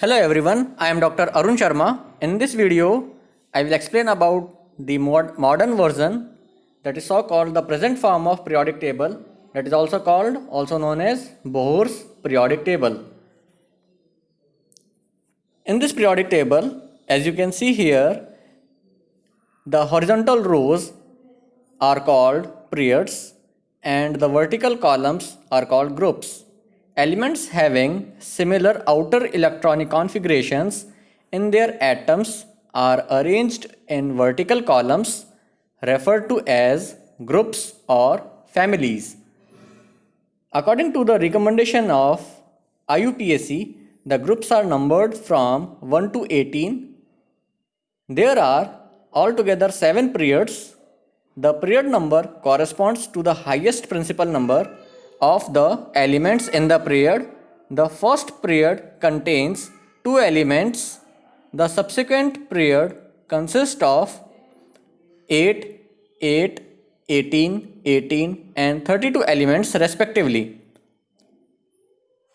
Hello everyone, I am Dr. Arun Sharma. In this video, I will explain about the modern version, that is so called the present form of periodic table, that is also known as Bohr's periodic table. In this periodic table, as you can see here, the horizontal rows are called periods and the vertical columns are called groups. Elements having similar outer electronic configurations in their atoms are arranged in vertical columns referred to as groups or families. According to the recommendation of IUPAC, the groups are numbered from 1 to 18. There are altogether 7 periods. The period number corresponds to the highest principal number of the elements in the period. The first period contains 2 elements. The subsequent period consists of 8, 8, 18, 18 and 32 elements respectively.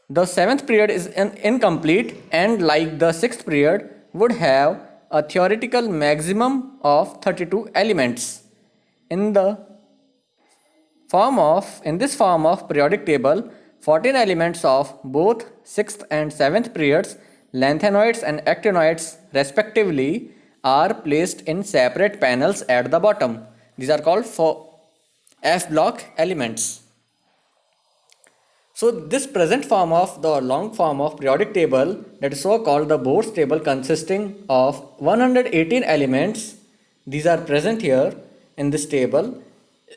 The 7th period is incomplete and like the 6th period would have a theoretical maximum of 32 elements. In this form of periodic table, 14 elements of both 6th and 7th periods, lanthanoids and actinoids respectively, are placed in separate panels at the bottom. These are called F block elements. So this present form of the long form of periodic table, that is so called the Bohr's table, consisting of 118 elements, these are present here in this table,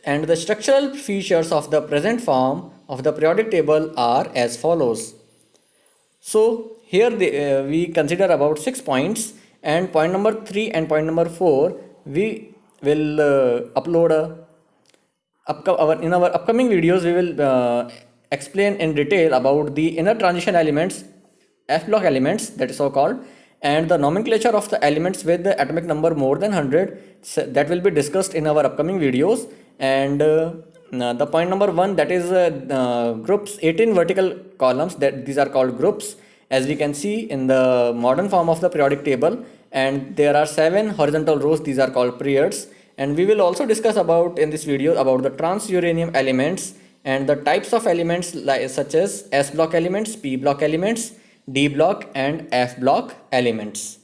and the structural features of the present form of the periodic table are as follows. So here we consider about 6 points, and point number 3 and point number 4 we will upload in our upcoming videos. We will explain in detail about the inner transition elements, F block elements, that is so called, and the nomenclature of the elements with the atomic number more than 100, that will be discussed in our upcoming videos. And the point number 1, that is groups, 18 vertical columns, that these are called groups, as we can see in the modern form of the periodic table, and there are 7 horizontal rows, these are called periods. And we will also discuss about in this video about the transuranium elements and the types of elements such as S block elements, P block elements, D block and F block elements.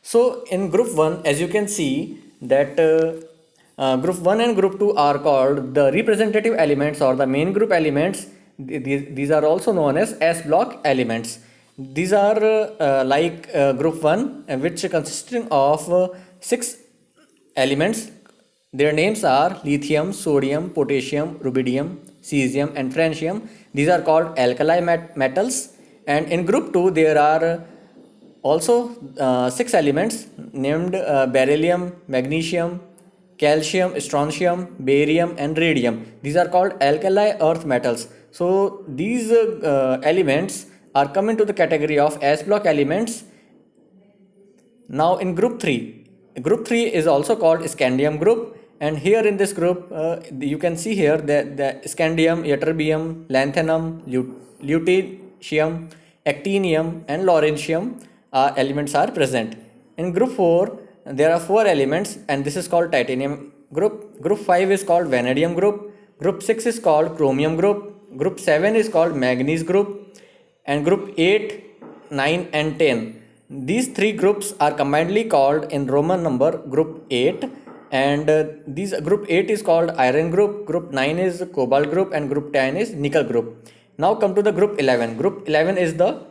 So in group 1, as you can see that group 1 and group 2 are called the representative elements or the main group elements. These are also known as S block elements. These are like group 1, which consisting of 6 elements. Their names are lithium, sodium, potassium, rubidium, cesium and francium. These are called alkali metals. And in group 2 there are also 6 elements named beryllium, magnesium, calcium, strontium, barium and radium. These are called alkali earth metals. So these elements are coming to the category of S block elements. Now in group 3 is also called scandium group, and here in this group you can see here that the scandium, ytterbium, lanthanum, lutetium, actinium and lawrencium elements are present. In group 4 there are 4 elements, and this is called titanium group. Group 5 is called vanadium group. Group 6 is called chromium group. Group 7 is called manganese group, and group 8, 9 and 10, these 3 groups are combinedly called in Roman number group 8, and these group 8 is called iron group, group 9 is cobalt group and group 10 is nickel group. Now come to the group 11. Group 11 is the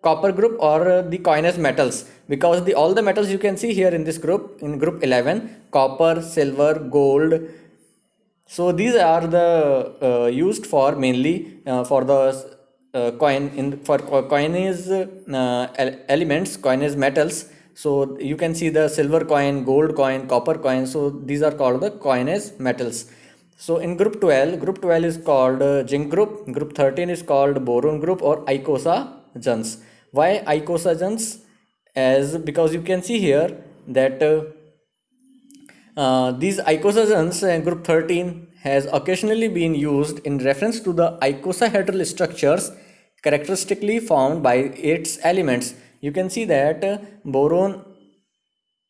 copper group or the coinous metals, because all the metals you can see here in this group, in group 11, copper, silver, gold. So these are the used for mainly for the coinage elements, coinage metals. So you can see the silver coin, gold coin, copper coin. So these are called the coinage metals. So in group 12 is called zinc group. Group 13 is called boron group or icosagens. Why icosagens? As because you can see here that these icosagens in group 13 has occasionally been used in reference to the icosahedral structures characteristically formed by its elements. You can see that boron,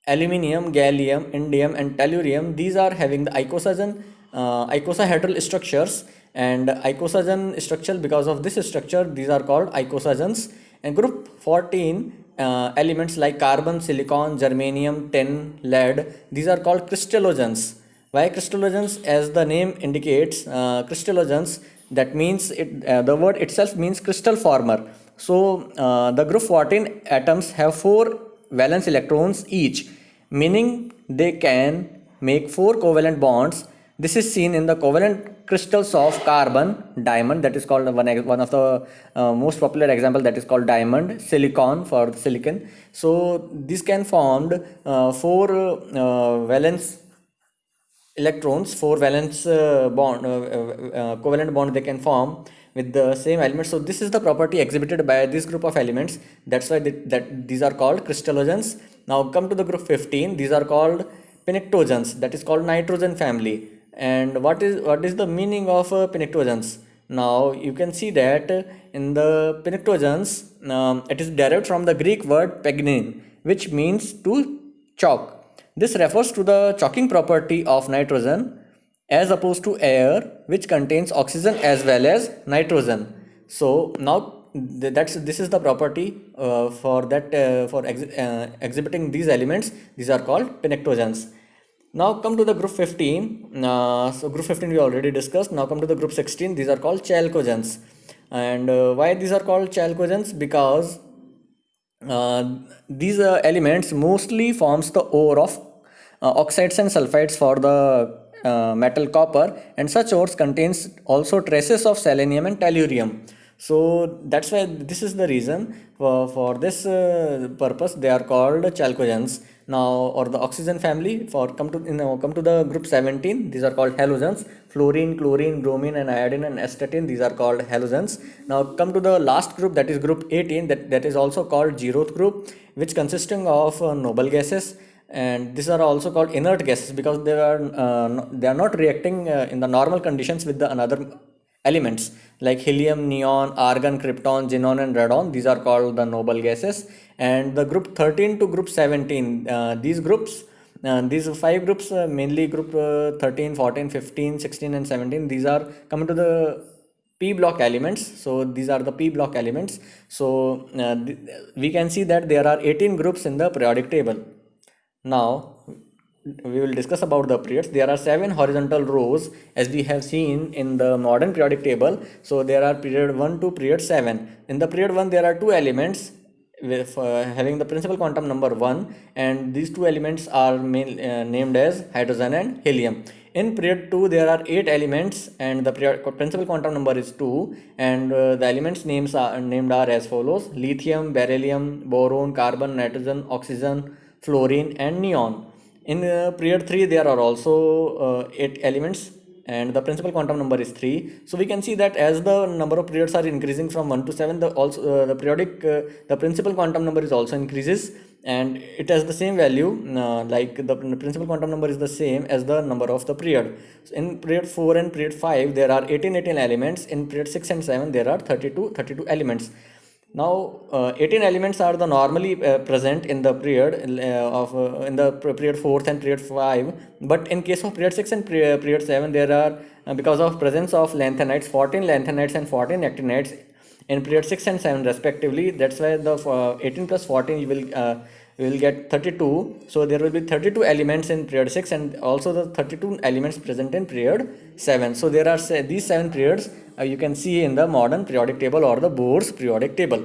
aluminium, gallium, indium, and tellurium, these are having the icosahedral structures, and icosagen structure, because of this structure these are called icosagens. And group 14 elements like carbon, silicon, germanium, tin, lead, these are called crystallogens. Why crystallogens? As the name indicates, crystallogens, that means the word itself means crystal former. So the group 14 atoms have 4 valence electrons each, meaning they can make 4 covalent bonds. This is seen in the covalent crystals of carbon, diamond, that is called one of the most popular example, that is called diamond, silicon for silicon. So these can formed 4 valence electrons, 4 valence covalent bond they can form with the same element. So this is the property exhibited by this group of elements. That's why that these are called crystallogens. Now come to the group 15. These are called pinictogens, that is called nitrogen family. And what is the meaning of pinictogens? Now you can see that in the pinictogens, it is derived from the Greek word pegnin, which means to chalk. This refers to the chalking property of nitrogen as opposed to air, which contains oxygen as well as nitrogen. So now this is the property for exhibiting these elements. These are called pinictogens. Now come to the group 15. So group 15 we already discussed. Now come to the group 16. These are called chalcogens. And why these are called chalcogens? Because these elements mostly forms the ore of oxides and sulfides for the metal copper, and such ores contains also traces of selenium and tellurium. So that's why this is the reason for this purpose they are called chalcogens. Now, or the oxygen family, for come to the group 17. These are called halogens: fluorine, chlorine, bromine, and iodine, and astatine. These are called halogens. Now come to the last group, that is group 18, that is also called zeroth group, which consisting of noble gases, and these are also called inert gases because they are not reacting in the normal conditions with the another elements like helium, neon, argon, krypton, xenon, and radon. These are called the noble gases. And the group 13 to group 17, these groups, these 5 groups, mainly group 13, 14, 15, 16, and 17, these are coming to the p block elements. So these are the p block elements. So we can see that there are 18 groups in the periodic table. Now we will discuss about the periods. There are 7 horizontal rows as we have seen in the modern periodic table. So there are period 1 to period 7. In the period 1 there are 2 elements with having the principal quantum number 1, and these 2 elements are named as hydrogen and helium. In period 2 there are 8 elements and the principal quantum number is 2, and the elements named are as follows: lithium, beryllium, boron, carbon, nitrogen, oxygen, fluorine, and neon. In period 3 there are also 8 elements and the principal quantum number is 3. So we can see that as the number of periods are increasing from 1 to 7, the principal quantum number is also increases, and it has the same value, like the principal quantum number is the same as the number of the period. So in period 4 and period 5 there are 18 elements. In period 6 and 7 there are 32 elements. Now 18 elements are the normally present in the period in the period 4th and period 5, but in case of period 6 and period 7 there are because of presence of lanthanides, 14 lanthanides and 14 actinides in period 6 and 7 respectively. That's why the 18 plus 14 you will get 32. So there will be 32 elements in period 6 and also the 32 elements present in period 7. So there are these 7 periods you can see in the modern periodic table or the Bohr's periodic table.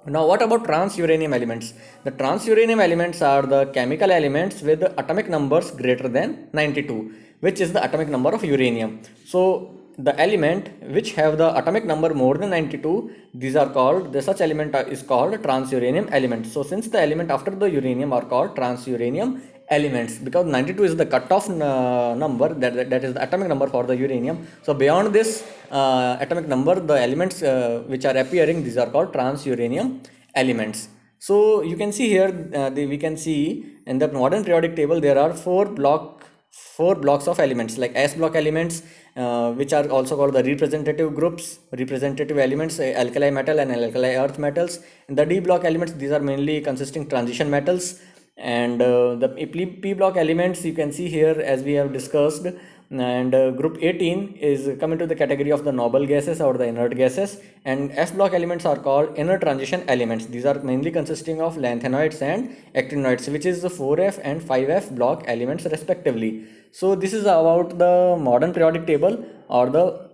Now what about transuranium elements? The transuranium elements are the chemical elements with atomic numbers greater than 92, which is the atomic number of uranium. So the element which have the atomic number more than 92, these are called, such element is called transuranium element. So since the element after the uranium are called transuranium elements, because 92 is the cutoff number, that is the atomic number for the uranium. So beyond this atomic number, the elements which are appearing, these are called transuranium elements. So you can see here, we can see in the modern periodic table there are 4 block four blocks of elements like S block elements, which are also called the representative groups, representative elements, alkali metal and alkali earth metals. And the D block elements, these are mainly consisting transition metals. And the P block elements you can see here as we have discussed. And group 18 is coming to the category of the noble gases or the inert gases. And F block elements are called inner transition elements. These are mainly consisting of lanthanoids and actinoids, which is the 4F and 5F block elements respectively. So this is about the modern periodic table, or the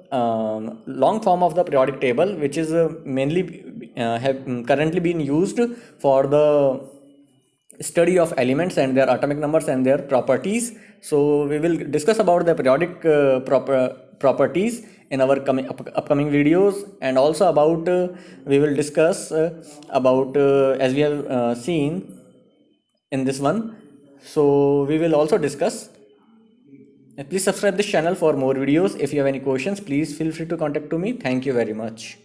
long form of the periodic table, which is mainly have currently been used for the study of elements and their atomic numbers and their properties. So we will discuss about the periodic properties in our upcoming videos, and also about we will discuss about as we have seen in this one. So we will also discuss. Please subscribe this channel for more videos. If you have any questions, please feel free to contact to me. Thank you very much.